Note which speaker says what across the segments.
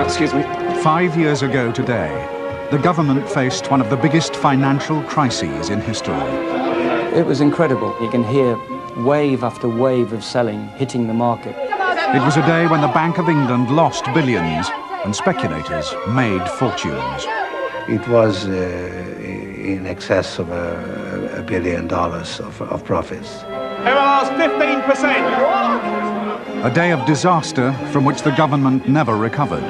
Speaker 1: Excuse me.
Speaker 2: 5 years ago today, the government faced one of the biggest financial crises in history.
Speaker 3: It was incredible. You can hear wave after wave of selling hitting the market.
Speaker 2: It was a day when the Bank of England lost billions and speculators made fortunes.
Speaker 4: It was in excess of $1 billion of profits.
Speaker 1: Who asked 15%?
Speaker 2: A day of disaster from which the government never recovered.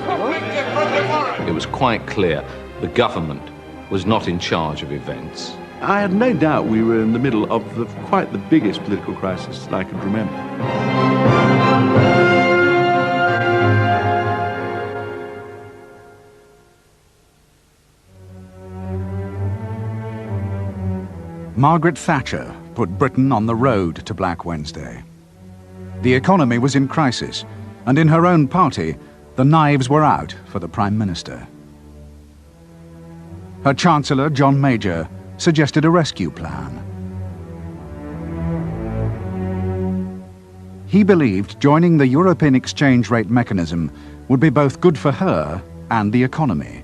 Speaker 5: It was quite clear the government was not in charge of events.
Speaker 6: I had no doubt we were in the middle of quite the biggest political crisis I could remember.
Speaker 2: Margaret Thatcher put Britain on the road to Black Wednesday. The economy was in crisis, and in her own party, the knives were out for the Prime Minister. Her Chancellor, John Major, suggested a rescue plan. He believed joining the European exchange rate mechanism would be both good for her and the economy.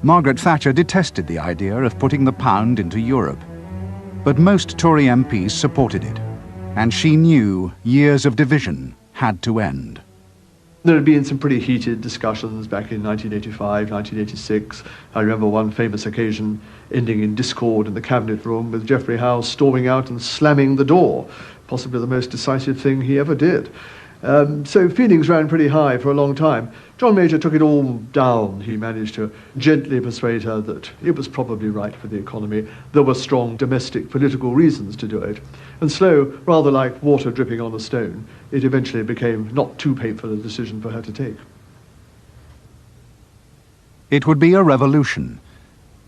Speaker 2: Margaret Thatcher detested the idea of putting the pound into Europe, but most Tory MPs supported it, and she knew years of division had to end.
Speaker 6: There had been some pretty heated discussions back in 1985, 1986. I remember one famous occasion ending in discord in the cabinet room with Geoffrey Howe storming out and slamming the door, possibly the most decisive thing he ever did. So feelings ran pretty high for a long time. John Major took it all down. He managed to gently persuade her that it was probably right for the economy. There were strong domestic political reasons to do it. And slow, rather like water dripping on a stone, it eventually became not too painful a decision for her to take.
Speaker 2: It would be a revolution.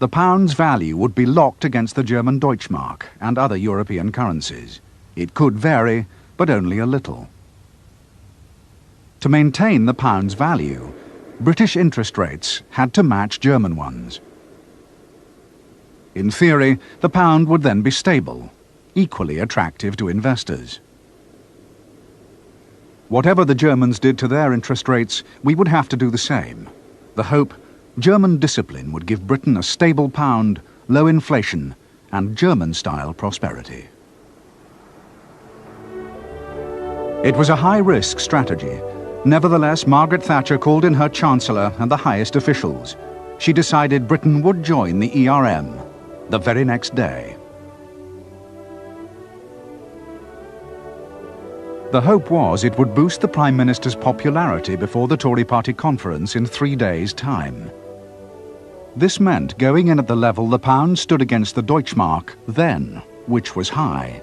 Speaker 2: The pound's value would be locked against the German Deutschmark and other European currencies. It could vary, but only a little. To maintain the pound's value, British interest rates had to match German ones. In theory, the pound would then be stable, equally attractive to investors. Whatever the Germans did to their interest rates, we would have to do the same. The hope, German discipline would give Britain a stable pound, low inflation, and German-style prosperity. It was a high-risk strategy. Nevertheless, Margaret Thatcher called in her Chancellor and the highest officials. She decided Britain would join the ERM the very next day. The hope was it would boost the Prime Minister's popularity before the Tory party conference in 3 days' time. This meant going in at the level the pound stood against the Deutschmark then, which was high.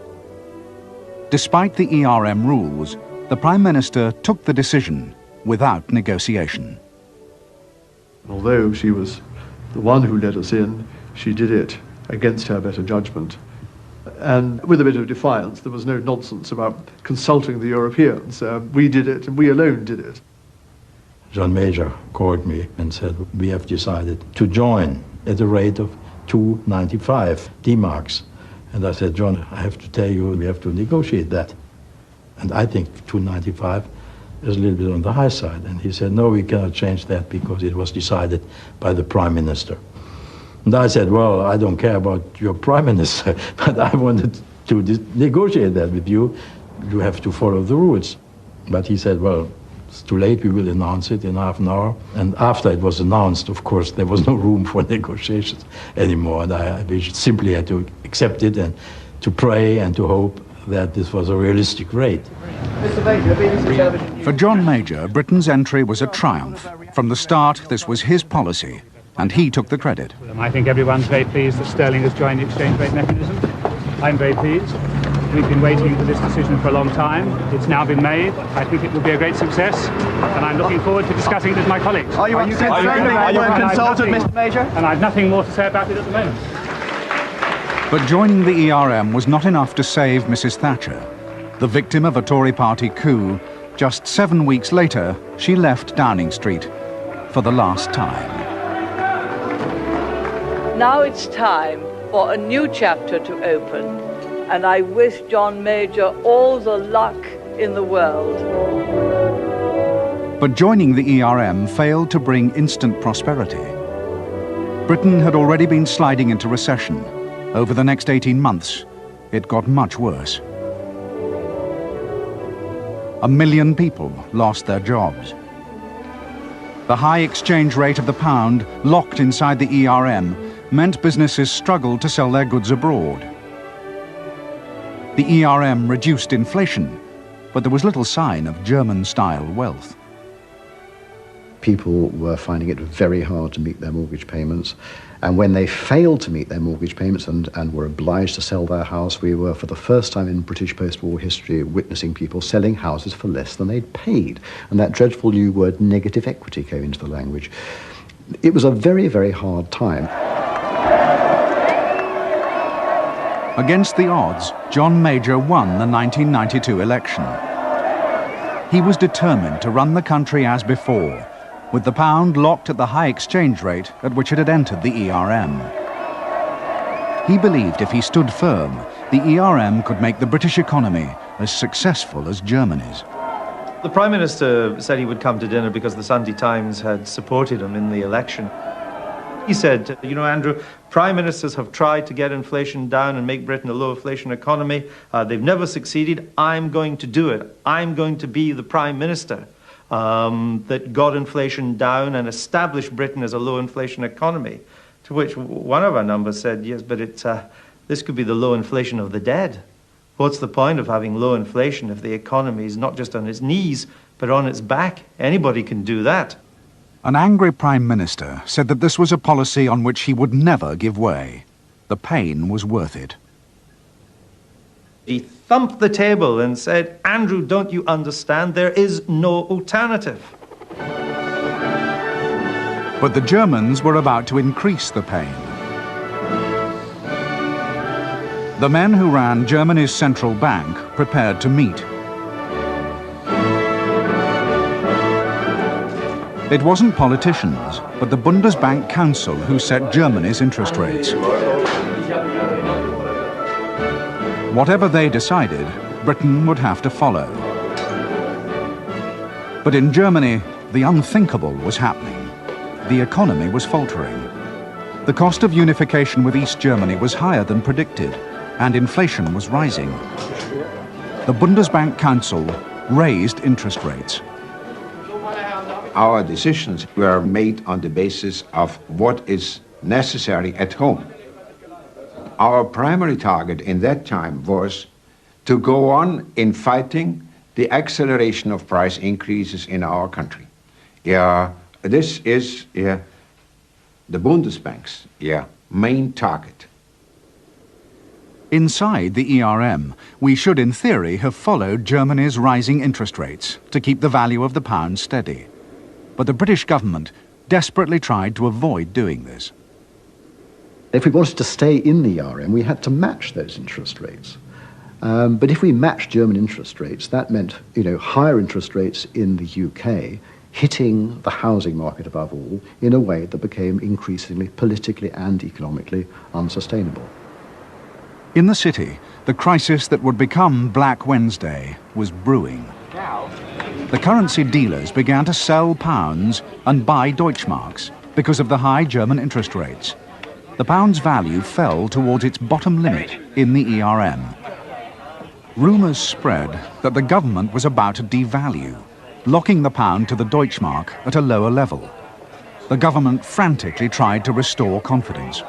Speaker 2: Despite the ERM rules, the Prime Minister took the decision without negotiation.
Speaker 6: Although she was the one who let us in, she did it against her better judgment. And with a bit of defiance, there was no nonsense about consulting the Europeans. We did it, and we alone did it.
Speaker 7: John Major called me and said, we have decided to join at a rate of 2.95 D-marks. And I said, John, I have to tell you, we have to negotiate that. And I think 2.95 is a little bit on the high side. And he said, no, we cannot change that because it was decided by the Prime Minister. And I said, well, I don't care about your Prime Minister, but I wanted to negotiate that with you. You have to follow the rules. But he said, well, it's too late, we will announce it in half an hour. And after it was announced, of course, there was no room for negotiations anymore. And we simply had to accept it and to pray and to hope that this was a realistic rate.
Speaker 2: For John Major, Britain's entry was a triumph. From the start, this was his policy, and he took the credit.
Speaker 8: I think everyone's very pleased that sterling has joined the exchange rate mechanism. I'm very pleased. We've been waiting for this decision for a long time. It's now been made. I think it will be a great success, and I'm looking forward to discussing it with my colleagues.
Speaker 1: Are you consulted, Mr. Major?
Speaker 8: And I've nothing more to say about it at the moment.
Speaker 2: But joining the ERM was not enough to save Mrs. Thatcher. The victim of a Tory party coup, just 7 weeks later, she left Downing Street for the last time.
Speaker 9: Now it's time for a new chapter to open, and I wish John Major all the luck in the world.
Speaker 2: But joining the ERM failed to bring instant prosperity. Britain had already been sliding into recession. Over the next 18 months, it got much worse. 1 million people lost their jobs. The high exchange rate of the pound, locked inside the ERM, meant businesses struggled to sell their goods abroad. The ERM reduced inflation, but there was little sign of German-style wealth.
Speaker 10: People were finding it very hard to meet their mortgage payments, and when they failed to meet their mortgage payments and were obliged to sell their house, we were, for the first time in British post-war history, witnessing people selling houses for less than they'd paid. And that dreadful new word, negative equity, came into the language. It was a very, very hard time.
Speaker 2: Against the odds, John Major won the 1992 election. He was determined to run the country as before, with the pound locked at the high exchange rate at which it had entered the ERM. He believed if he stood firm, the ERM could make the British economy as successful as Germany's.
Speaker 11: The Prime Minister said he would come to dinner because the Sunday Times had supported him in the election. He said, you know, Andrew, Prime Ministers have tried to get inflation down and make Britain a low inflation economy. They've never succeeded. I'm going to do it. I'm going to be the Prime Minister that got inflation down and established Britain as a low inflation economy. To which one of our numbers said, yes, but this could be the low inflation of the dead. What's the point of having low inflation if the economy is not just on its knees, but on its back? Anybody can do that.
Speaker 2: An angry Prime Minister said that this was a policy on which he would never give way. The pain was worth it.
Speaker 11: He thumped the table and said, Andrew, don't you understand? There is no alternative.
Speaker 2: But the Germans were about to increase the pain. The men who ran Germany's central bank prepared to meet. It wasn't politicians, but the Bundesbank Council who set Germany's interest rates. Whatever they decided, Britain would have to follow. But in Germany, the unthinkable was happening. The economy was faltering. The cost of unification with East Germany was higher than predicted, and inflation was rising. The Bundesbank Council raised interest rates.
Speaker 12: Our decisions were made on the basis of what is necessary at home. Our primary target in that time was to go on in fighting the acceleration of price increases in our country. This is the Bundesbank's main target.
Speaker 2: Inside the ERM, we should in theory have followed Germany's rising interest rates to keep the value of the pound steady. But the British government desperately tried to avoid doing this.
Speaker 10: If we wanted to stay in the ERM, we had to match those interest rates. But if we matched German interest rates, that meant, higher interest rates in the UK, hitting the housing market above all in a way that became increasingly politically and economically unsustainable.
Speaker 2: In the city, the crisis that would become Black Wednesday was brewing. The currency dealers began to sell pounds and buy Deutschmarks because of the high German interest rates. The pound's value fell towards its bottom limit in the ERM. Rumours spread that the government was about to devalue, locking the pound to the Deutschmark at a lower level. The government frantically tried to restore confidence.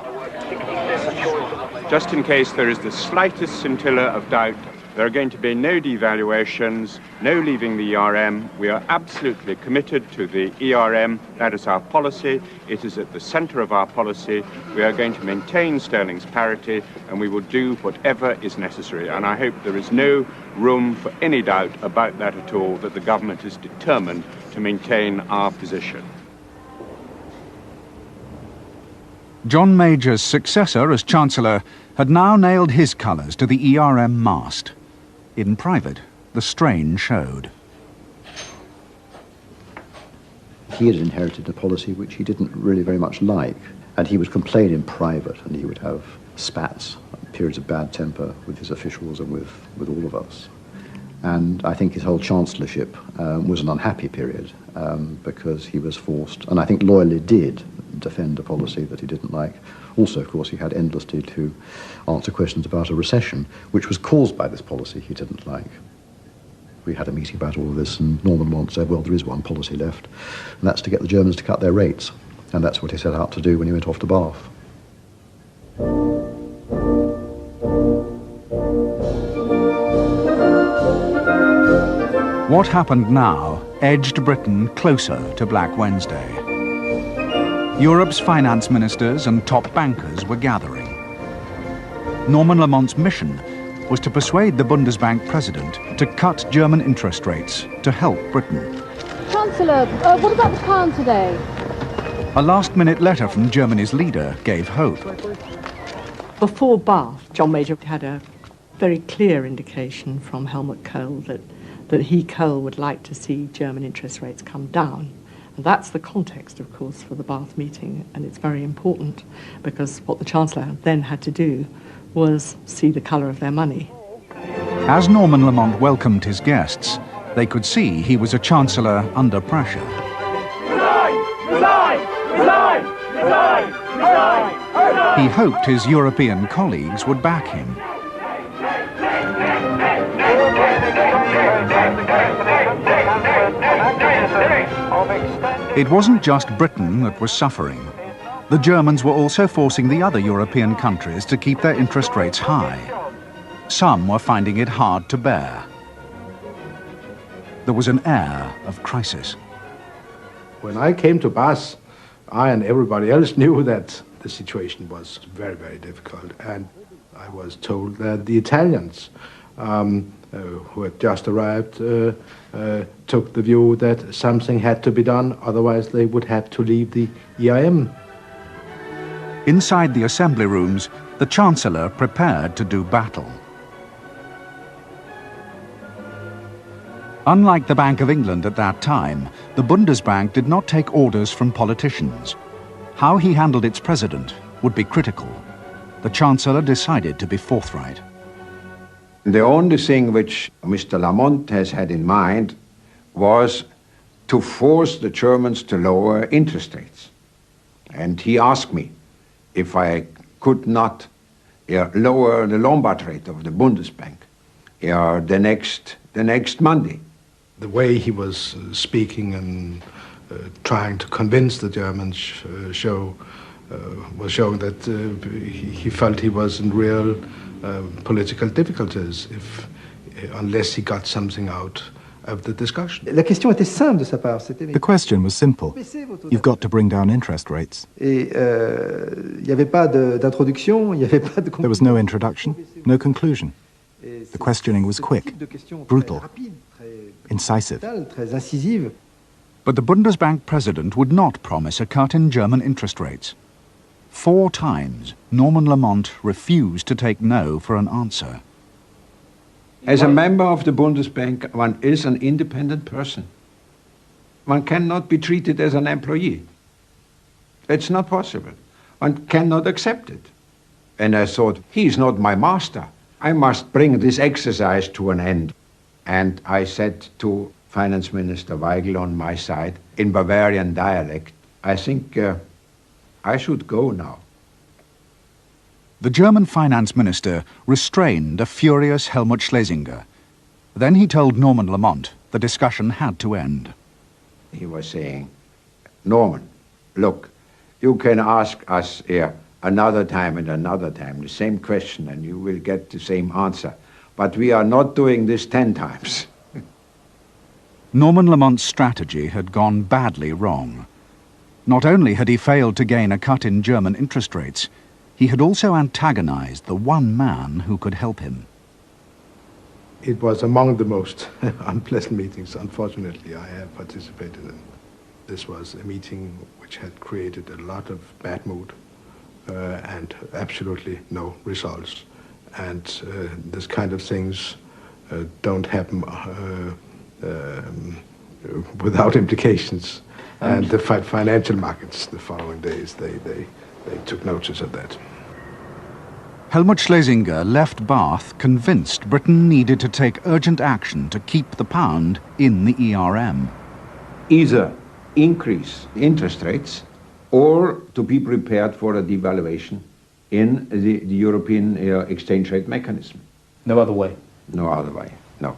Speaker 13: Just in case there is the slightest scintilla of doubt, there are going to be no devaluations, no leaving the ERM. We are absolutely committed to the ERM. That is our policy. It is at the centre of our policy. We are going to maintain sterling's parity, and we will do whatever is necessary. And I hope there is no room for any doubt about that at all, that the government is determined to maintain our position.
Speaker 2: John Major's successor as Chancellor had now nailed his colours to the ERM mast. In private, the strain showed.
Speaker 10: He had inherited a policy which he didn't really very much like, and he would complain in private, and he would have spats, periods of bad temper with his officials and with all of us. And I think his whole chancellorship was an unhappy period because he was forced, and I think loyally did, defend a policy that he didn't like. Also, of course, he had endlessly to answer questions about a recession, which was caused by this policy he didn't like. We had a meeting about all of this, and Norman Lamont said, well, there is one policy left, and that's to get the Germans to cut their rates. And that's what he set out to do when he went off to Bath.
Speaker 2: What happened now edged Britain closer to Black Wednesday. Europe's finance ministers and top bankers were gathering. Norman Lamont's mission was to persuade the Bundesbank president to cut German interest rates to help Britain.
Speaker 14: Chancellor, what about the pound today?
Speaker 2: A last-minute letter from Germany's leader gave hope.
Speaker 15: Before Bath, John Major had a very clear indication from Helmut Kohl that Kohl would like to see German interest rates come down. And that's the context, of course, for the Bath meeting, and it's very important because what the Chancellor then had to do was see the colour of their money.
Speaker 2: As Norman Lamont welcomed his guests, they could see he was a Chancellor under pressure. He hoped his European colleagues would back him. It wasn't just Britain that was suffering. The Germans were also forcing the other European countries to keep their interest rates high. Some were finding it hard to bear. There was an air of crisis.
Speaker 16: When I came to Bath, I and everybody else knew that the situation was very, very difficult. And I was told that the Italians, who had just arrived, took the view that something had to be done, otherwise they would have to leave the EIM.
Speaker 2: Inside the assembly rooms, the Chancellor prepared to do battle. Unlike the Bank of England at that time, the Bundesbank did not take orders from politicians. How he handled its president would be critical. The Chancellor decided to be forthright.
Speaker 12: The only thing which Mr. Lamont has had in mind was to force the Germans to lower interest rates. And he asked me if I could not lower the Lombard rate of the Bundesbank the next Monday.
Speaker 16: The way he was speaking and trying to convince the Germans was showing that he felt he was in real political difficulties unless he got something out of the discussion.
Speaker 17: La question était simple de sa part.
Speaker 18: The question was simple. You've got to bring down interest rates.
Speaker 17: Et il n'y avait pas d'introduction, il n'y avait pas de...
Speaker 18: There was no introduction, no conclusion. The questioning was quick, brutal, incisive.
Speaker 17: Très incisive.
Speaker 2: But the Bundesbank president would not promise a cut in German interest rates. 4 times, Norman Lamont refused to take no for an answer.
Speaker 12: As a member of the Bundesbank, one is an independent person. One cannot be treated as an employee. It's not possible. One cannot accept it. And I thought, he's not my master. I must bring this exercise to an end. And I said to Finance Minister Weigel on my side, in Bavarian dialect, I think I should go now.
Speaker 2: The German finance minister restrained a furious Helmut Schlesinger. Then he told Norman Lamont the discussion had to end.
Speaker 12: He was saying, Norman, look, you can ask us here another time and another time the same question and you will get the same answer. But we are not doing this 10 times.
Speaker 2: Norman Lamont's strategy had gone badly wrong. Not only had he failed to gain a cut in German interest rates, he had also antagonized the one man who could help him.
Speaker 16: It was among the most unpleasant meetings, unfortunately, I have participated in. This was a meeting which had created a lot of bad mood and absolutely no results. And this kind of things don't happen without implications. And the financial markets the following days, they took notice of that.
Speaker 2: Helmut Schlesinger left Bath convinced Britain needed to take urgent action to keep the pound in the ERM.
Speaker 12: Either increase interest rates or to be prepared for a devaluation in the European exchange rate mechanism.
Speaker 11: No other way?
Speaker 12: No other way, no.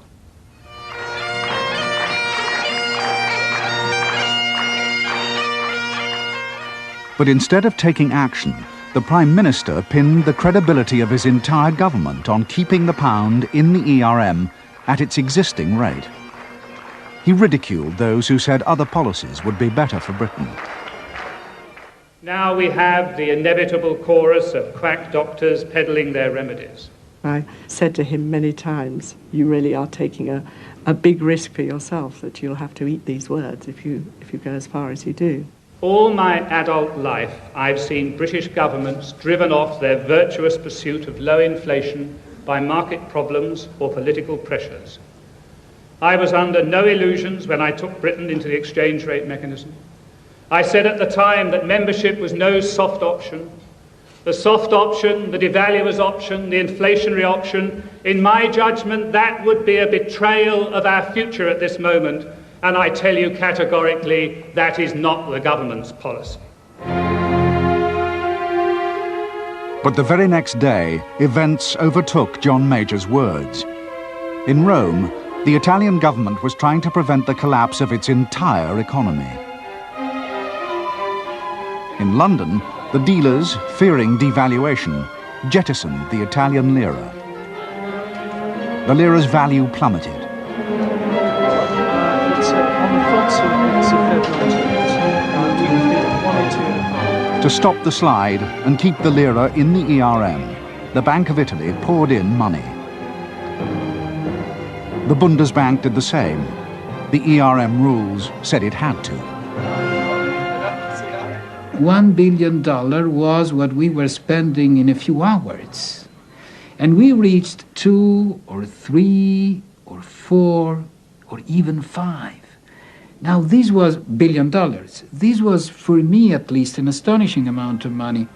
Speaker 2: But instead of taking action, the Prime Minister pinned the credibility of his entire government on keeping the pound in the ERM at its existing rate. He ridiculed those who said other policies would be better for Britain.
Speaker 8: Now we have the inevitable chorus of quack doctors peddling their remedies.
Speaker 15: I said to him many times, you really are taking a big risk for yourself that you'll have to eat these words if you go as far as you do.
Speaker 8: All my adult life, I've seen British governments driven off their virtuous pursuit of low inflation by market problems or political pressures. I was under no illusions when I took Britain into the exchange rate mechanism. I said at the time that membership was no soft option. The soft option, the devaluer's option, the inflationary option, in my judgment, that would be a betrayal of our future at this moment. And I tell you categorically, that is not the government's policy.
Speaker 2: But the very next day, events overtook John Major's words. In Rome, the Italian government was trying to prevent the collapse of its entire economy. In London, the dealers, fearing devaluation, jettisoned the Italian lira. The lira's value plummeted. To stop the slide and keep the lira in the ERM, the Bank of Italy poured in money. The Bundesbank did the same. The ERM rules said it had to.
Speaker 19: $1 billion was what we were spending in a few hours. And we reached 2 or 3 or 4 or even 5. Now, this was $1 billion. This was, for me at least, an astonishing amount of money.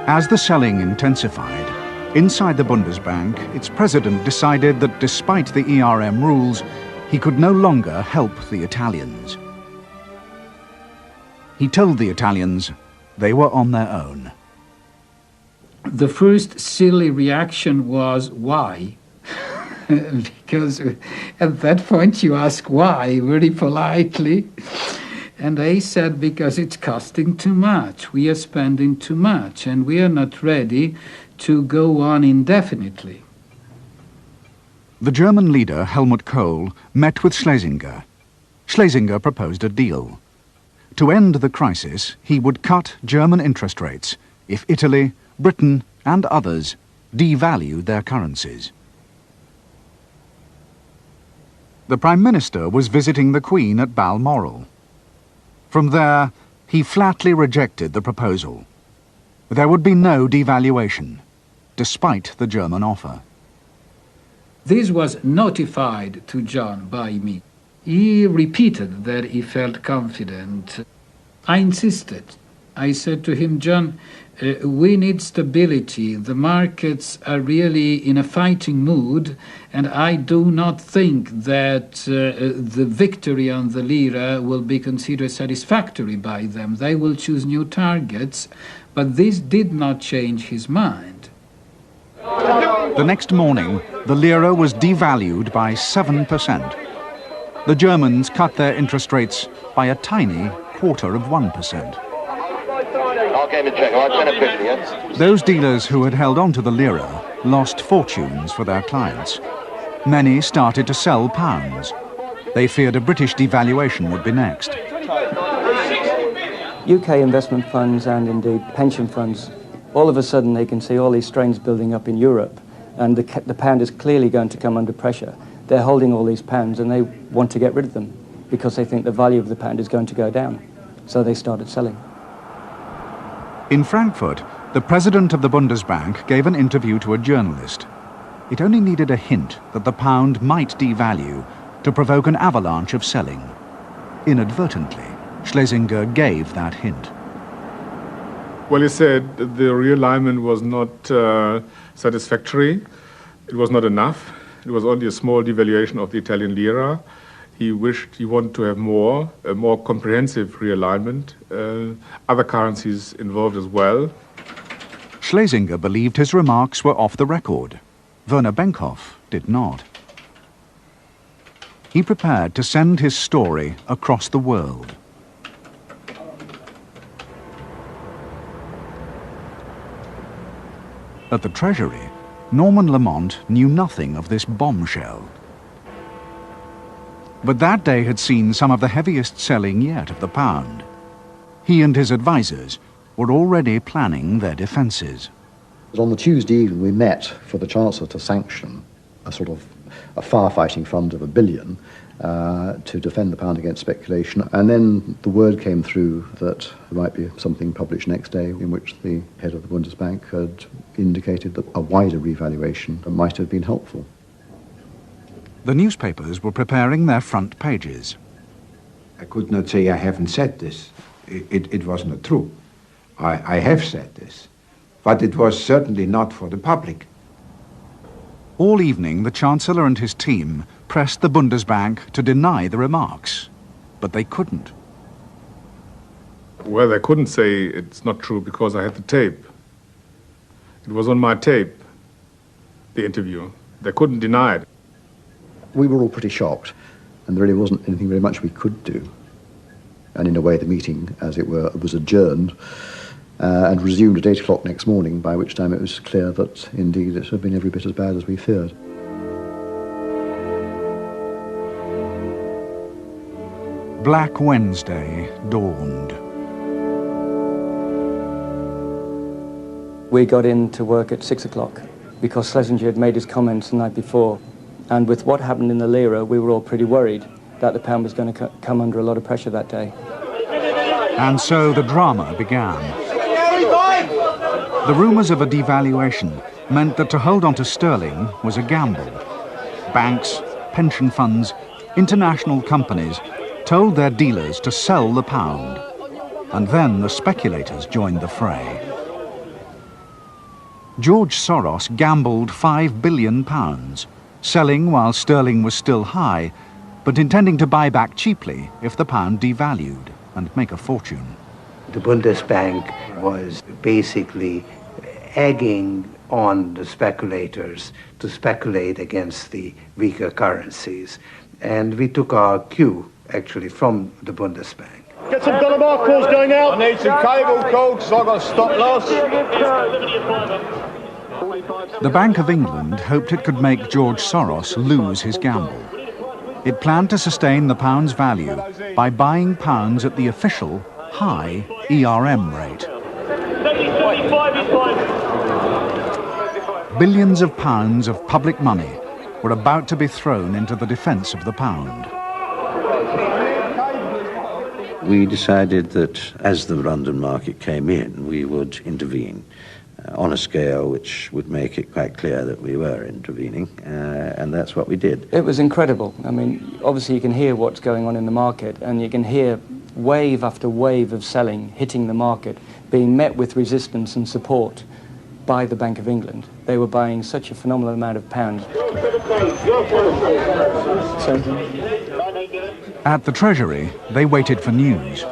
Speaker 2: As the selling intensified, inside the Bundesbank, its president decided that despite the ERM rules, he could no longer help the Italians. He told the Italians they were on their own.
Speaker 19: The first silly reaction was, why? Because at that point you ask why, very politely. And they said, because it's costing too much. We are spending too much, and we are not ready to go on indefinitely.
Speaker 2: The German leader, Helmut Kohl, met with Schlesinger. Schlesinger proposed a deal. To end the crisis, he would cut German interest rates if Italy, Britain, and others devalued their currencies. The Prime Minister was visiting the Queen at Balmoral. From there, he flatly rejected the proposal. There would be no devaluation, despite the German offer.
Speaker 19: This was notified to John by me. He repeated that he felt confident. I insisted. I said to him, John, we need stability. The markets are really in a fighting mood, and I do not think that the victory on the lira will be considered satisfactory by them. They will choose new targets, but this did not change his mind.
Speaker 2: The next morning, the lira was devalued by 7%. The Germans cut their interest rates by a tiny 1/4%. Those dealers who had held on to the lira lost fortunes for their clients. Many started to sell pounds. They feared a British devaluation would be next.
Speaker 3: UK investment funds and indeed pension funds, all of a sudden they can see all these strains building up in Europe, and the pound is clearly going to come under pressure. They're holding all these pounds and they want to get rid of them because they think the value of the pound is going to go down. So they started selling.
Speaker 2: In Frankfurt, the president of the Bundesbank gave an interview to a journalist. It only needed a hint that the pound might devalue to provoke an avalanche of selling. Inadvertently, Schlesinger gave that hint.
Speaker 20: Well, he said the realignment was not satisfactory. It was not enough. It was only a small devaluation of the Italian lira. He wanted to have a more comprehensive realignment, other currencies involved as well.
Speaker 2: Schlesinger believed his remarks were off the record. Werner Benkhoff did not. He prepared to send his story across the world. At the Treasury, Norman Lamont knew nothing of this bombshell. But that day had seen some of the heaviest selling yet of the pound. He and his advisers were already planning their defences.
Speaker 10: On the Tuesday evening, we met for the Chancellor to sanction a sort of a firefighting fund of £1 billion to defend the pound against speculation. And then the word came through that there might be something published next day in which the head of the Bundesbank had indicated that a wider revaluation might have been helpful.
Speaker 2: The newspapers were preparing their front pages.
Speaker 12: I could not say I haven't said this. It was not true. I have said this. But it was certainly not for the public.
Speaker 2: All evening, the Chancellor and his team pressed the Bundesbank to deny the remarks, but they couldn't.
Speaker 20: Well, they couldn't say it's not true because I had the tape. It was on my tape, the interview. They couldn't deny it.
Speaker 10: We were all pretty shocked, and there really wasn't anything very much we could do. And in a way, the meeting, as it were, was adjourned and resumed at 8 o'clock next morning, by which time it was clear that, indeed, it had been every bit as bad as we feared.
Speaker 2: Black Wednesday dawned.
Speaker 3: We got into work at 6 o'clock because Schlesinger had made his comments the night before. And with what happened in the lira, we were all pretty worried that the pound was going to come under a lot of pressure that day.
Speaker 2: And so the drama began. The rumours of a devaluation meant that to hold on to sterling was a gamble. Banks, pension funds, international companies told their dealers to sell the pound. And then the speculators joined the fray. George Soros gambled £5 billion, selling while sterling was still high, but intending to buy back cheaply if the pound devalued and make a fortune.
Speaker 4: The Bundesbank was basically egging on the speculators to speculate against the weaker currencies. And we took our cue, actually, from the Bundesbank.
Speaker 1: Get some dollar markers going out. I need some cable codes, so I've got stop loss.
Speaker 2: The Bank of England hoped it could make George Soros lose his gamble. It planned to sustain the pound's value by buying pounds at the official high ERM rate. Billions of pounds of public money were about to be thrown into the defence of the pound.
Speaker 21: We decided that as the London market came in, we would intervene on a scale which would make it quite clear that we were intervening, and that's what we did.
Speaker 3: It was incredible. I mean, obviously you can hear what's going on in the market, and you can hear wave after wave of selling hitting the market, being met with resistance and support by the Bank of England. They were buying such a phenomenal amount of pounds.
Speaker 2: At the Treasury, they waited for news.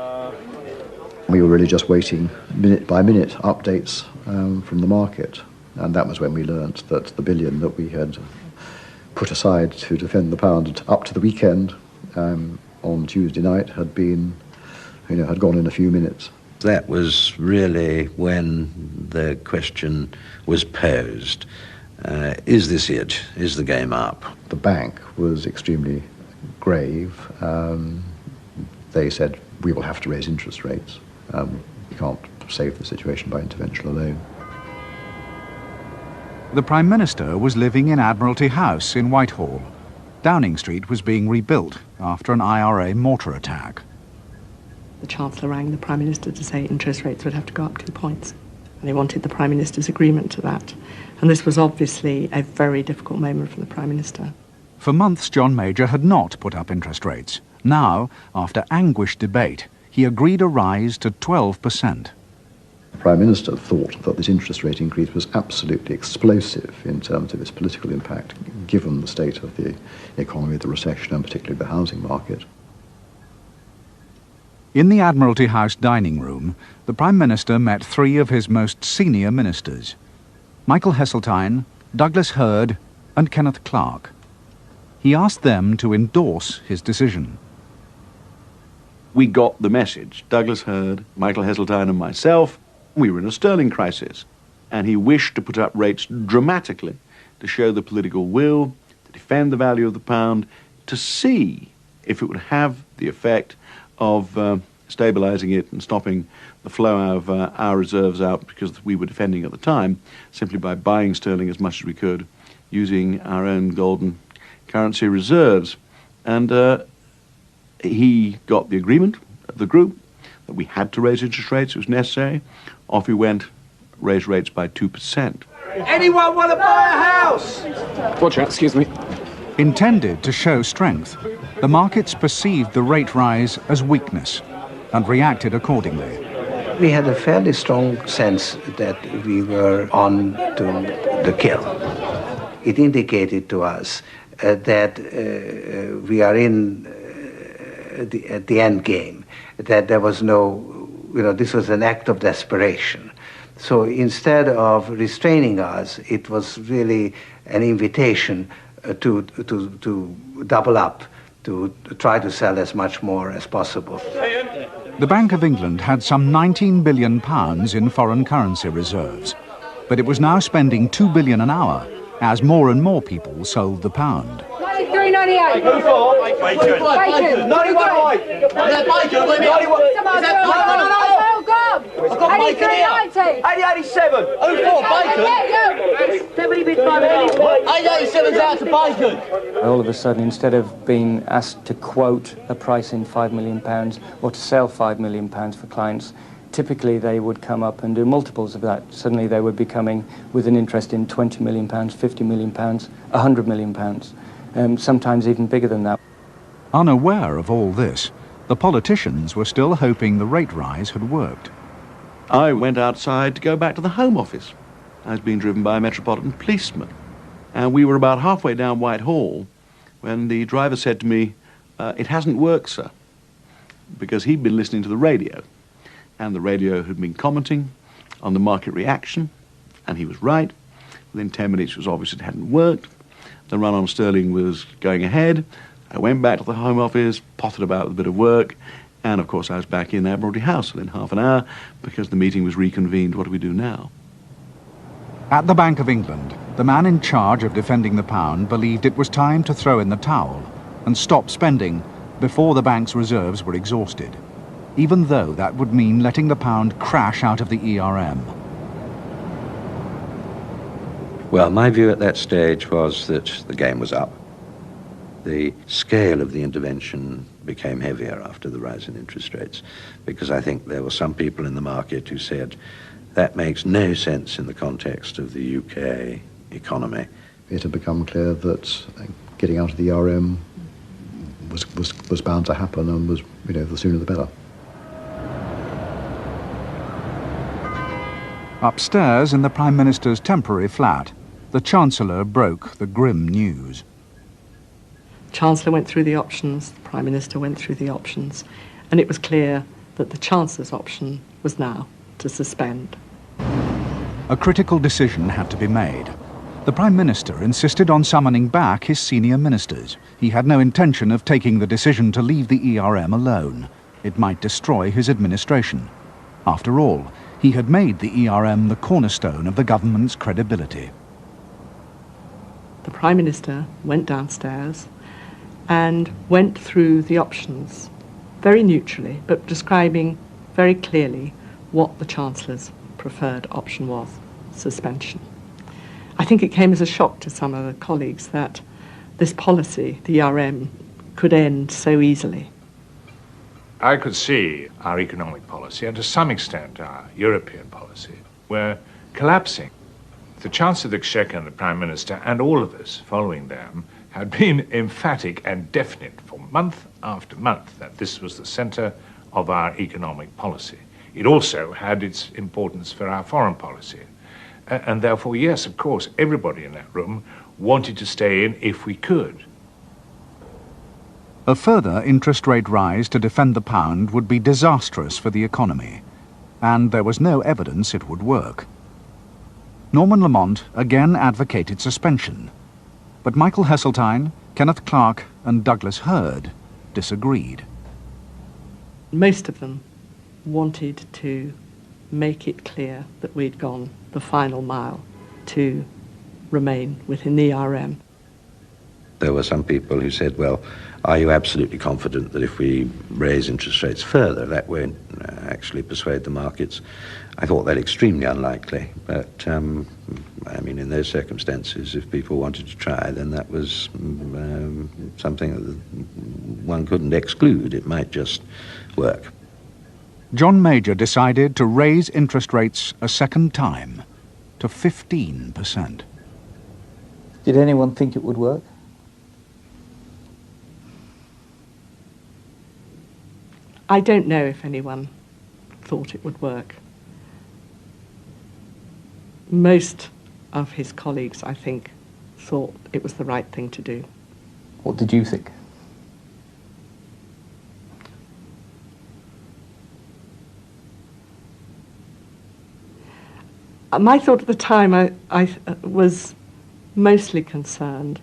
Speaker 10: We were really just waiting minute by minute updates from the market, and that was when we learnt that the billion that we had put aside to defend the pound up to the weekend on Tuesday night had gone in a few minutes.
Speaker 21: That was really when the question was posed, is this it? Is the game up?
Speaker 10: The bank was extremely grave. They said, we will have to raise interest rates. We can't save the situation by intervention alone.
Speaker 2: The Prime Minister was living in Admiralty House in Whitehall. Downing Street was being rebuilt after an IRA mortar attack.
Speaker 15: The Chancellor rang the Prime Minister to say interest rates would have to go up 2 points. And they wanted the Prime Minister's agreement to that. And this was obviously a very difficult moment for the Prime Minister.
Speaker 2: For months, John Major had not put up interest rates. Now, after anguished debate, he agreed a rise to 12%.
Speaker 10: The Prime Minister thought that this interest rate increase was absolutely explosive in terms of its political impact, given the state of the economy, the recession, and particularly the housing market.
Speaker 2: In the Admiralty House dining room, the Prime Minister met three of his most senior ministers: Michael Heseltine, Douglas Hurd, and Kenneth Clarke. He asked them to endorse his decision.
Speaker 5: We got the message. Douglas Hurd, Michael Heseltine, and myself, we were in a sterling crisis, and he wished to put up rates dramatically to show the political will, to defend the value of the pound, to see if it would have the effect of stabilising it and stopping the flow of our reserves out, because we were defending at the time simply by buying sterling as much as we could, using our own golden currency reserves. And he got the agreement of the group that we had to raise interest rates. It was necessary. Off he went, raised rates by 2%.
Speaker 22: Anyone want to buy a house?
Speaker 2: Watch out, excuse me. Intended to show strength, the markets perceived the rate rise as weakness and reacted accordingly.
Speaker 4: We had a fairly strong sense that we were on to the kill. It indicated to us that we are in at the end game, that there was no, this was an act of desperation. So instead of restraining us, it was really an invitation to double up, to try to sell as much more as possible.
Speaker 2: The Bank of England had some £19 billion in foreign currency reserves, but it was now spending $2 billion an hour as more and more people sold the pound.
Speaker 22: 93.98. Who for? Bacon. 91. Is that bacon? Is that bacon? No. I've got bacon here. 80.87. Who for? Bacon? 70 bits by the 8.87's out to bacon.
Speaker 3: All of a sudden, instead of being asked to quote a price in £5 million or to sell £5 million for clients, typically they would come up and do multiples of that. Suddenly they would be coming with an interest in £20 million, £50 million, £100 million, sometimes even bigger than that.
Speaker 2: Unaware of all this, the politicians were still hoping the rate rise had worked.
Speaker 5: I went outside to go back to the Home Office. I was being driven by a Metropolitan policeman, and we were about halfway down Whitehall when the driver said to me, "It hasn't worked, sir," because he'd been listening to the radio, and the radio had been commenting on the market reaction, and he was right. Within 10 minutes it was obvious it hadn't worked. The run on sterling was going ahead. I went back to the Home Office, potted about with a bit of work, and of course I was back in Admiralty House within half an hour because the meeting was reconvened. What do we do now?
Speaker 2: At the Bank of England, the man in charge of defending the pound believed it was time to throw in the towel and stop spending before the bank's reserves were exhausted, even though that would mean letting the pound crash out of the ERM.
Speaker 21: Well, my view at that stage was that the game was up. The scale of the intervention became heavier after the rise in interest rates, because I think there were some people in the market who said that makes no sense in the context of the UK economy.
Speaker 10: It had become clear that getting out of the ERM was bound to happen, and was, the sooner the better.
Speaker 2: Upstairs in the Prime Minister's temporary flat, the Chancellor broke the grim news.
Speaker 15: Chancellor went through the options, the Prime Minister went through the options, and it was clear that the Chancellor's option was now to suspend.
Speaker 2: A critical decision had to be made. The Prime Minister insisted on summoning back his senior ministers. He had no intention of taking the decision to leave the ERM alone. It might destroy his administration. After all, he had made the ERM the cornerstone of the government's credibility.
Speaker 15: The Prime Minister went downstairs and went through the options very neutrally, but describing very clearly what the Chancellor's preferred option was: suspension. I think it came as a shock to some of the colleagues that this policy, the ERM, could end so easily.
Speaker 23: I could see our economic policy, and to some extent our European policy, were collapsing. The Chancellor of the Exchequer and the Prime Minister, and all of us following them, had been emphatic and definite for month after month that this was the centre of our economic policy. it also had its importance for our foreign policy. And therefore, yes, of course, everybody in that room wanted to stay in if we could.
Speaker 2: A further interest rate rise to defend the pound would be disastrous for the economy, and there was no evidence it would work. Norman Lamont again advocated suspension, but Michael Heseltine, Kenneth Clarke and Douglas Hurd disagreed.
Speaker 15: Most of them wanted to make it clear that we'd gone the final mile to remain within the ERM.
Speaker 21: There were some people who said, well, are you absolutely confident that if we raise interest rates further, that won't actually persuade the markets? I thought that extremely unlikely, but I mean, in those circumstances, if people wanted to try, then that was something that one couldn't exclude. It might just work.
Speaker 2: John Major decided to raise interest rates a second time to 15%.
Speaker 6: Did anyone think it would work?
Speaker 15: I don't know if anyone thought it would work. Most of his colleagues, I think, thought it was the right thing to do.
Speaker 6: What did you think?
Speaker 15: My thought at the time, I was mostly concerned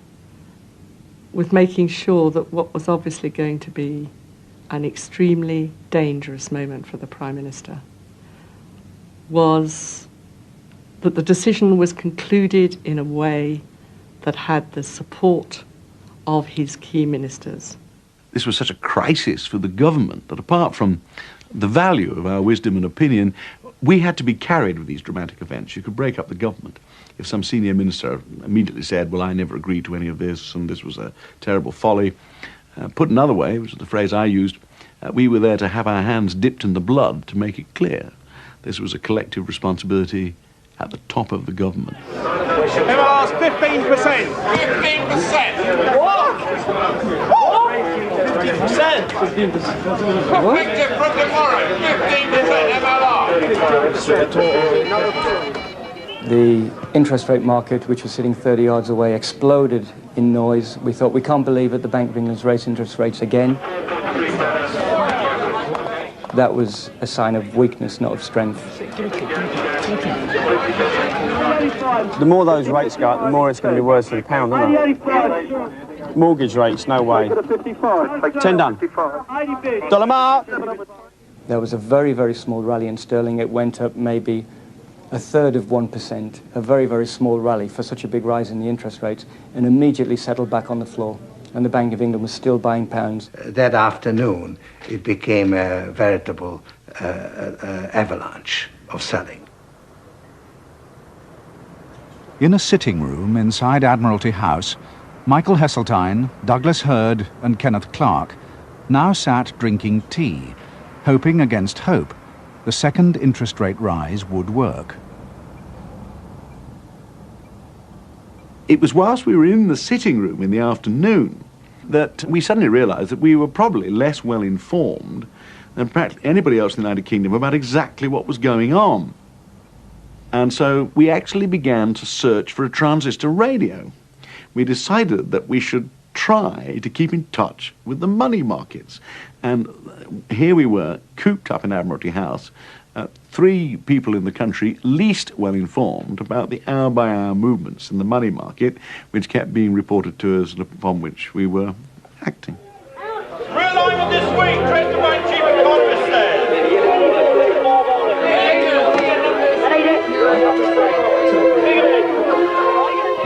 Speaker 15: with making sure that what was obviously going to be an extremely dangerous moment for the Prime Minister was that the decision was concluded in a way that had the support of his key ministers.
Speaker 5: This was such a crisis for the government that apart from the value of our wisdom and opinion, we had to be carried with these dramatic events. You could break up the government if some senior minister immediately said, well, I never agreed to any of this and this was a terrible folly. Put another way, which is the phrase I used, we were there to have our hands dipped in the blood to make it clear. This was a collective responsibility at the top of the government.
Speaker 22: MLR's 15%. 15%? What? 15%? 15%. What? Effective from tomorrow, 15% MLR.
Speaker 3: The interest rate market, which was sitting 30 yards away, exploded in noise. We thought, we can't believe it, the Bank of England's raised interest rates again. That was a sign of weakness, not of strength.
Speaker 7: The more those rates go up, the more it's going to be worse for the pound, isn't it? Mortgage rates, no way. 10 done. Dollar mark!
Speaker 3: There was a very, very small rally in sterling. It went up maybe a third of 1%, a very, very small rally for such a big rise in the interest rates, and immediately settled back on the floor. And the Bank of England was still buying pounds.
Speaker 4: That afternoon, it became a veritable avalanche of selling.
Speaker 2: In a sitting room inside Admiralty House, Michael Heseltine, Douglas Hurd and Kenneth Clarke now sat drinking tea, hoping against hope the second interest rate rise would work.
Speaker 5: It was whilst we were in the sitting room in the afternoon that we suddenly realised that we were probably less well informed than practically anybody else in the United Kingdom about exactly what was going on. And so we actually began to search for a transistor radio. We decided that we should try to keep in touch with the money markets. And here we were, cooped up in Admiralty House, three people in the country least well informed about the hour-by-hour movements in the money market, which kept being reported to us and upon which we were acting.
Speaker 22: Realignment this week, Treasury Bank Chief Economist said.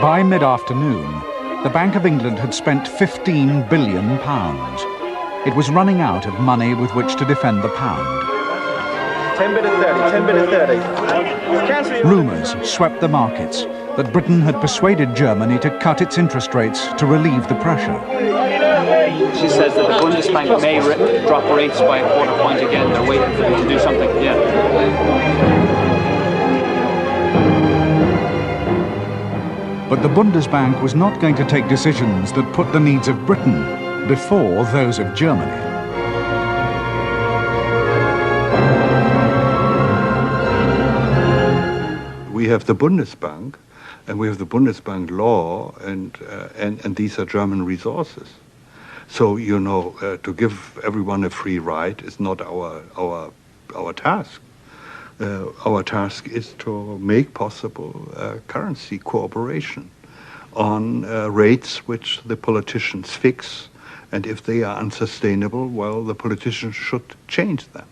Speaker 2: By mid-afternoon, the Bank of England had spent £15 billion. It was running out of money with which to defend the pound.
Speaker 7: 10 bid at 30, 10 bid at 30.
Speaker 2: Rumours swept the markets that Britain had persuaded Germany to cut its interest rates to relieve the pressure.
Speaker 9: She says that the Bundesbank may drop rates by a quarter point again. They're waiting for them to do something. Yeah.
Speaker 2: But the Bundesbank was not going to take decisions that put the needs of Britain before those of Germany.
Speaker 13: have the Bundesbank, and we have the Bundesbank law, and these are German resources. So, you know, to give everyone a free ride is not our task. Our task is to make possible currency cooperation on rates which the politicians fix, and if they are unsustainable, well, the politicians should change them.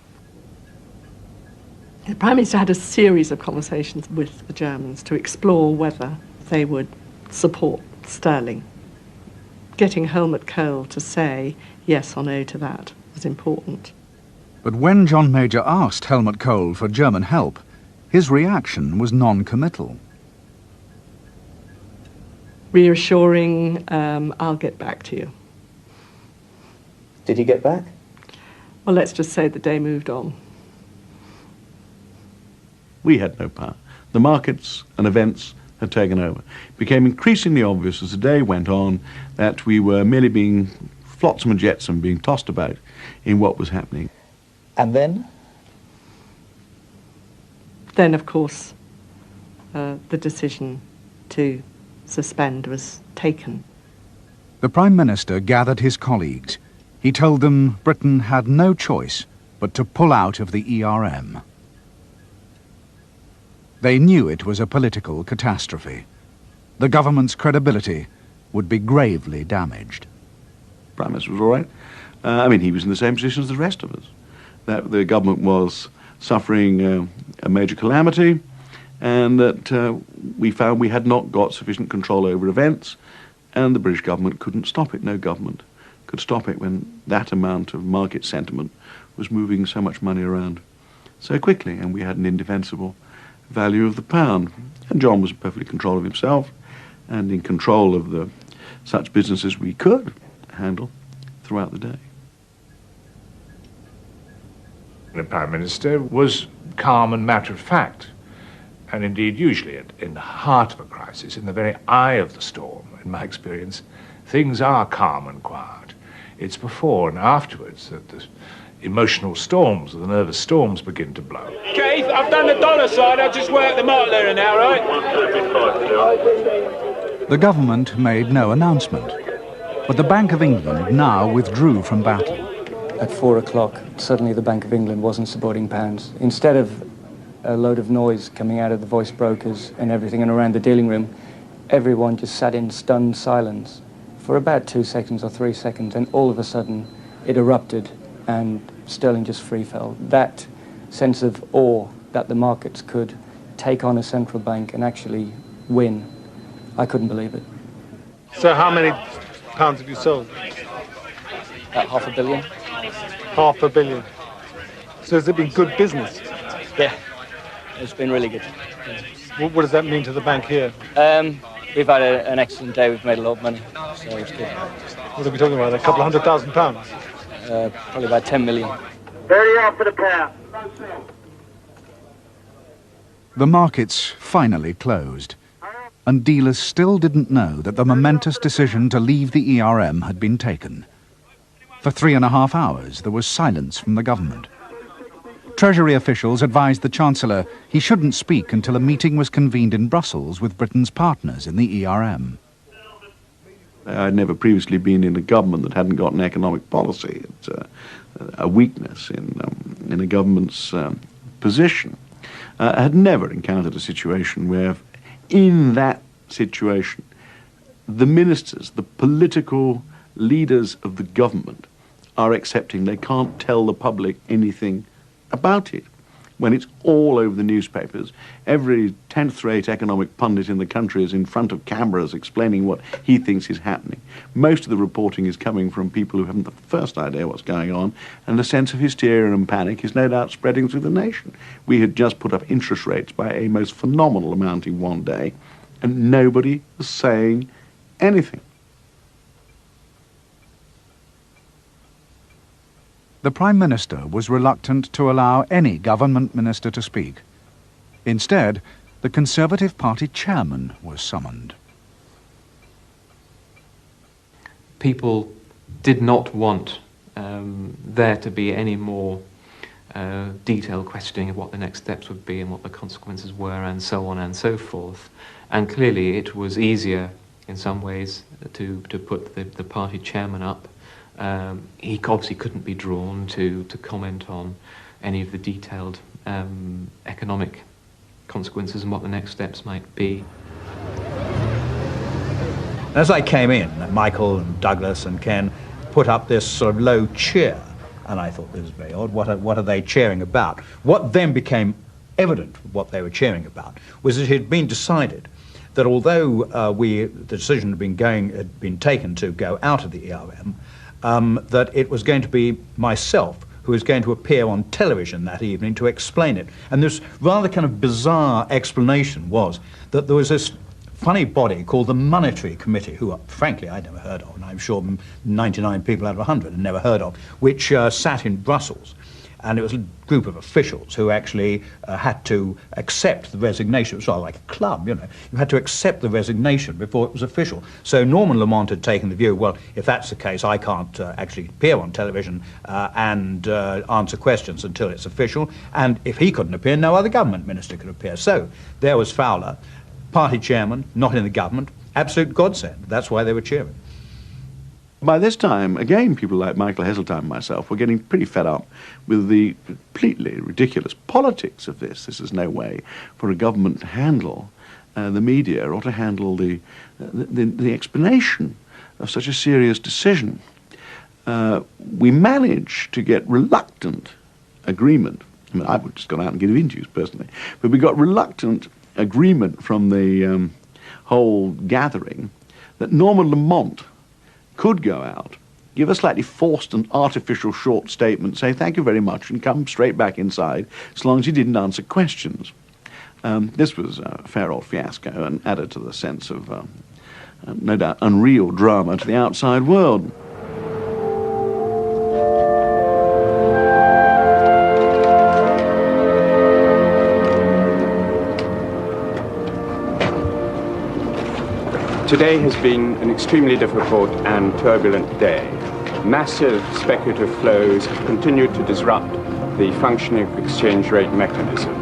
Speaker 15: The Prime Minister had a series of conversations with the Germans to explore whether they would support sterling. Getting Helmut Kohl to say yes or no to that was important.
Speaker 2: But when John Major asked Helmut Kohl for German help, his reaction was non-committal.
Speaker 15: Reassuring, I'll get back to you.
Speaker 6: Did he get back?
Speaker 15: Well, let's just say the day moved on.
Speaker 5: We had no power. The markets and events had taken over. It became increasingly obvious as the day went on that we were merely being flotsam and jetsam, being tossed about in what was happening.
Speaker 6: And then?
Speaker 15: Then, of course, the decision to suspend was taken.
Speaker 2: The Prime Minister gathered his colleagues. He told them Britain had no choice but to pull out of the ERM. They knew it was a political catastrophe. The government's credibility would be gravely damaged.
Speaker 5: Prime Minister was all right. I mean, he was in the same position as the rest of us. That the government was suffering a major calamity, and that we found we had not got sufficient control over events, and the British government couldn't stop it. No government could stop it when that amount of market sentiment was moving so much money around so quickly, and we had an indefensible value of the pound. And John was in perfect control of himself and in control of the such business as we could handle throughout the day.
Speaker 23: The Prime Minister was calm and matter-of-fact, and indeed usually in the heart of a crisis, in the very eye of the storm, in my experience, things are calm and quiet. It's before and afterwards that the emotional storms, or the nervous storms, begin to blow.
Speaker 9: Keith, I've done the dollar side, I'll just work the mark there now, right?
Speaker 2: The government made no announcement, but the Bank of England now withdrew from battle.
Speaker 3: At 4 o'clock, suddenly the Bank of England wasn't supporting pounds. Instead of a load of noise coming out of the voice brokers and everything and around the dealing room, everyone just sat in stunned silence for about 2 seconds or 3 seconds, and all of a sudden it erupted and sterling just free fell. That sense of awe that the markets could take on a central bank and actually win, I couldn't believe it.
Speaker 16: So how many pounds have you sold?
Speaker 3: About $500 million.
Speaker 16: $500 million. So has it been good business?
Speaker 3: Yeah, it's been really good.
Speaker 16: What does that mean to the bank here?
Speaker 3: We've had an excellent day. We've made a lot of money, so it's good.
Speaker 16: What are we talking about? A couple of £100,000?
Speaker 3: Probably about 10 million.
Speaker 22: 30 off for the pound.
Speaker 2: The markets finally closed, and dealers still didn't know that the momentous decision to leave the ERM had been taken. For 3.5 hours, there was silence from the government. Treasury officials advised the Chancellor he shouldn't speak until a meeting was convened in Brussels with Britain's partners in the ERM.
Speaker 5: I'd never previously been in a government that hadn't got an economic policy. It's a weakness in a government's position. I had never encountered a situation where, in that situation, the ministers, the political leaders of the government, are accepting they can't tell the public anything about it. When it's all over the newspapers, every 10th-rate economic pundit in the country is in front of cameras explaining what he thinks is happening. Most of the reporting is coming from people who haven't the first idea what's going on, and the sense of hysteria and panic is no doubt spreading through the nation. We had just put up interest rates by a most phenomenal amount in one day, and nobody was saying anything.
Speaker 2: The Prime Minister was reluctant to allow any government minister to speak. Instead, the Conservative Party chairman was summoned.
Speaker 14: People did not want there to be any more detailed questioning of what the next steps would be and what the consequences were and so on and so forth. And clearly it was easier in some ways to put the party chairman up. He obviously couldn't be drawn to comment on any of the detailed economic consequences and what the next steps might be.
Speaker 17: As I came in, Michael and Douglas and Ken put up this sort of low cheer, and I thought this was very odd. What are they cheering about? What then became evident what they were cheering about was that it had been decided that although the decision had been taken to go out of the ERM, that it was going to be myself who was going to appear on television that evening to explain it. And this rather kind of bizarre explanation was that there was this funny body called the Monetary Committee, who, frankly, I'd never heard of, and I'm sure 99 people out of 100 had never heard of, which sat in Brussels. And it was a group of officials who actually had to accept the resignation. It was sort of like a club, you know. You had to accept the resignation before it was official. So Norman Lamont had taken the view, well, if that's the case, I can't actually appear on television and answer questions until it's official. And if he couldn't appear, no other government minister could appear. So there was Fowler, party chairman, not in the government, absolute godsend. That's why they were cheering.
Speaker 5: By this time, again, people like Michael Heseltine and myself were getting pretty fed up with the completely ridiculous politics of this. This is no way for a government to handle the media or to handle the explanation of such a serious decision. We managed to get reluctant agreement. I mean, I would just gone out and give interviews personally, but we got reluctant agreement from the whole gathering that Norman Lamont could go out, give a slightly forced and artificial short statement, say thank you very much, and come straight back inside, as long as he didn't answer questions. This was a fair old fiasco and added to the sense of, no doubt, unreal drama to the outside world.
Speaker 18: Today has been an extremely difficult and turbulent day. Massive speculative flows have continued to disrupt the functioning of the exchange rate mechanism.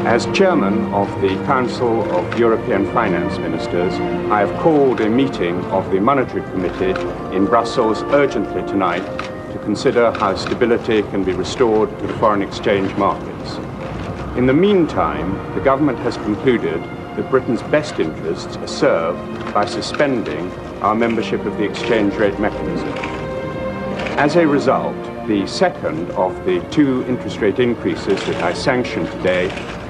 Speaker 18: As chairman of the Council of European Finance Ministers, I have called a meeting of the Monetary Committee in Brussels urgently tonight to consider how stability can be restored to the foreign exchange markets. In the meantime, the government has concluded that Britain's best interests are served by suspending our membership of the exchange rate mechanism. As a result, the second of the 2 interest rate increases that I sanctioned today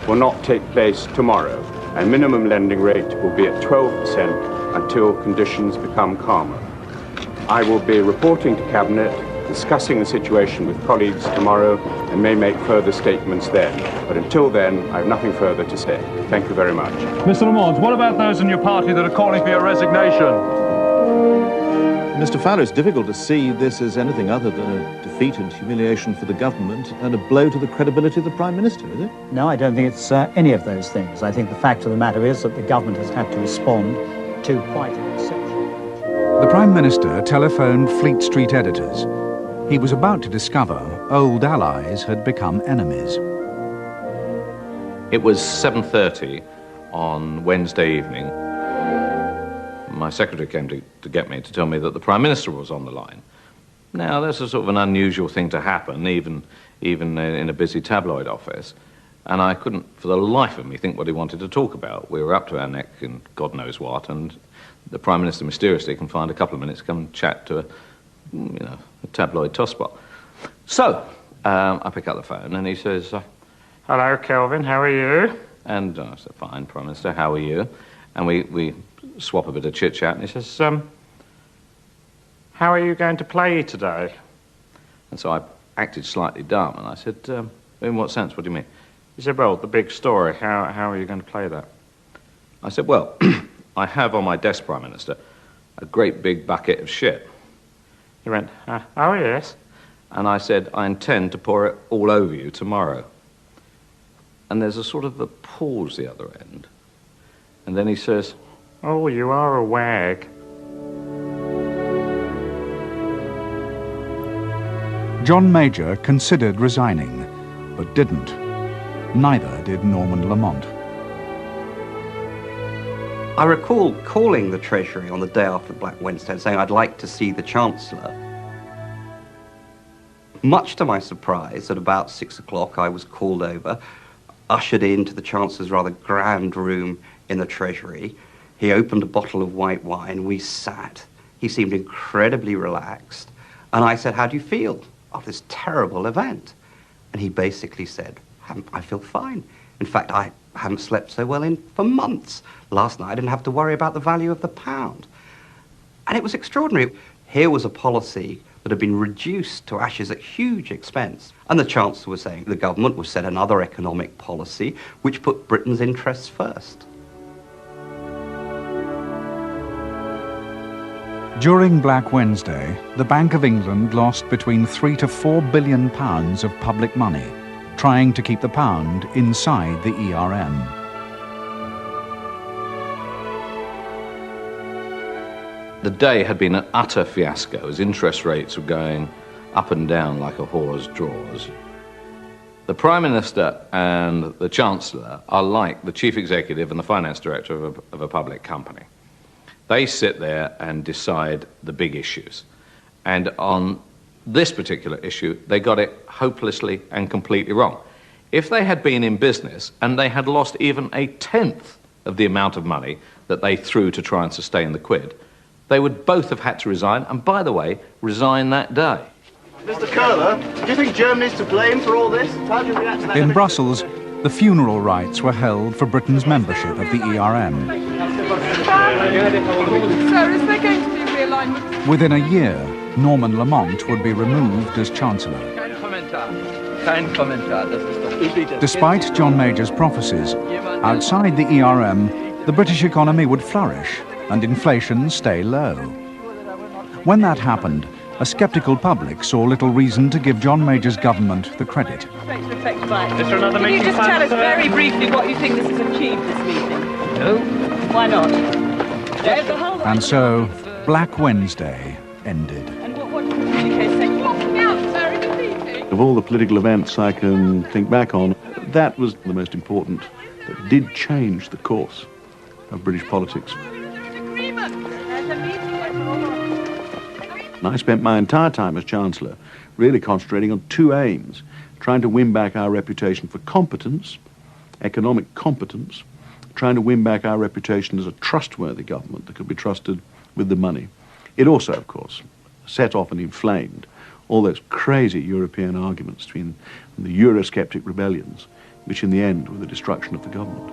Speaker 18: will not take place tomorrow, and minimum lending rate will be at 12% until conditions become calmer. I will be reporting to Cabinet, discussing the situation with colleagues tomorrow, and may make further statements then. But until then, I have nothing further to say. Thank you very much.
Speaker 24: Mr. Lamont, what about those in your party that are calling for your resignation?
Speaker 25: Mr. Fowler, it's difficult to see this as anything other than a defeat and humiliation for the government and a blow to the credibility of the Prime Minister, is it?
Speaker 26: No, I don't think it's any of those things. I think the fact of the matter is that the government has had to respond to quite an exception.
Speaker 2: The Prime Minister telephoned Fleet Street editors. He was about to discover old allies had become enemies.
Speaker 27: It was 7:30 on Wednesday evening. My secretary came to get me to tell me that the Prime Minister was on the line. Now, that's a sort of an unusual thing to happen, even in a busy tabloid office. And I couldn't, for the life of me, think what he wanted to talk about. We were up to our neck in God knows what, and the Prime Minister mysteriously can find a couple of minutes to come and chat to a tabloid tosspot. So, I pick up the phone and he says, hello, Kelvin, how are you? And I said, fine, Prime Minister, how are you? And we swap a bit of chit-chat, and he says, how are you going to play today? And so I acted slightly dumb, and I said, in what sense, what do you mean? He said, well, the big story, how are you going to play that? I said, well, I have on my desk, Prime Minister, a great big bucket of shit. He went, oh, yes. And I said, I intend to pour it all over you tomorrow. And there's a sort of a pause the other end. And then he says, oh, you are a wag.
Speaker 2: John Major considered resigning. but didn't. Neither did Norman Lamont.
Speaker 1: I recall calling the Treasury on the day after Black Wednesday and saying I'd like to see the Chancellor. Much to my surprise, at about 6 o'clock, I was called over, ushered into the Chancellor's rather grand room in the Treasury. He opened a bottle of white wine. We sat. He seemed incredibly relaxed. And I said, "How do you feel after this terrible event?" And he basically said, "I feel fine. In fact, I haven't slept so well for months. Last night I didn't have to worry about the value of the pound." And it was extraordinary. Here was a policy that had been reduced to ashes at huge expense. And the Chancellor was saying the government would set another economic policy which put Britain's interests first.
Speaker 2: During Black Wednesday, the Bank of England lost between £3 to £4 billion of public money, trying to keep the pound inside the ERM.
Speaker 27: The day had been an utter fiasco as interest rates were going up and down like a whore's drawers. The Prime Minister and the Chancellor are like the Chief Executive and the Finance Director of a public company. They sit there and decide the big issues. And on this particular issue, they got it hopelessly and completely wrong. If they had been in business and they had lost even a tenth of the amount of money that they threw to try and sustain the quid, they would both have had to resign, and by the way, resign that day.
Speaker 8: Mr. Köhler, do you think Germany's to blame for all this? How do you react to that?
Speaker 2: In Brussels, the funeral rites were held for Britain's membership of the ERM.
Speaker 10: Sir, is there going to be realignment?
Speaker 2: Within a year, Norman Lamont would be removed as Chancellor.
Speaker 8: Kein Kommentar, das ist doch...
Speaker 2: Despite John Major's prophecies, outside the ERM, the British economy would flourish and inflation stay low. When that happened, a sceptical public saw little reason to give John Major's government the credit.
Speaker 10: Can you just tell us very briefly what you think this has achieved this meeting? No. Why not?
Speaker 2: And so, Black Wednesday ended.
Speaker 10: And what did the communique say? Walking out, sir, in the meeting.
Speaker 5: Of all the political events I can think back on, that was the most important, that did change the course of British politics. And I spent my entire time as Chancellor really concentrating on two aims: trying to win back our reputation for competence, economic competence, trying to win back our reputation as a trustworthy government that could be trusted with the money. It also, of course, set off and inflamed all those crazy European arguments between the Eurosceptic rebellions, which in the end were the destruction of the government.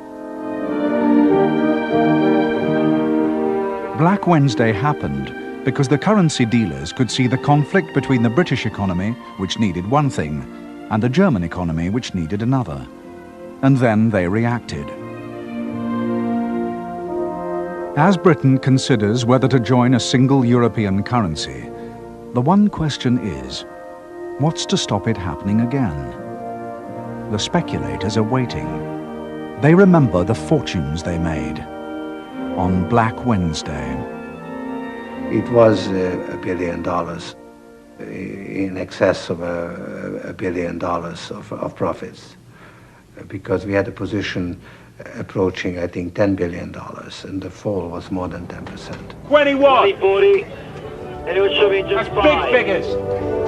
Speaker 2: Black Wednesday happened because the currency dealers could see the conflict between the British economy, which needed one thing, and the German economy, which needed another. And then they reacted. As Britain considers whether to join a single European currency, the one question is, what's to stop it happening again? The speculators are waiting. They remember the fortunes they made on Black Wednesday.
Speaker 4: It was $1 billion, in excess of $1 billion of profits, because we had a position approaching, I think, $10 billion, and the fall was more than 10%.
Speaker 8: 21! 40, and it was big figures.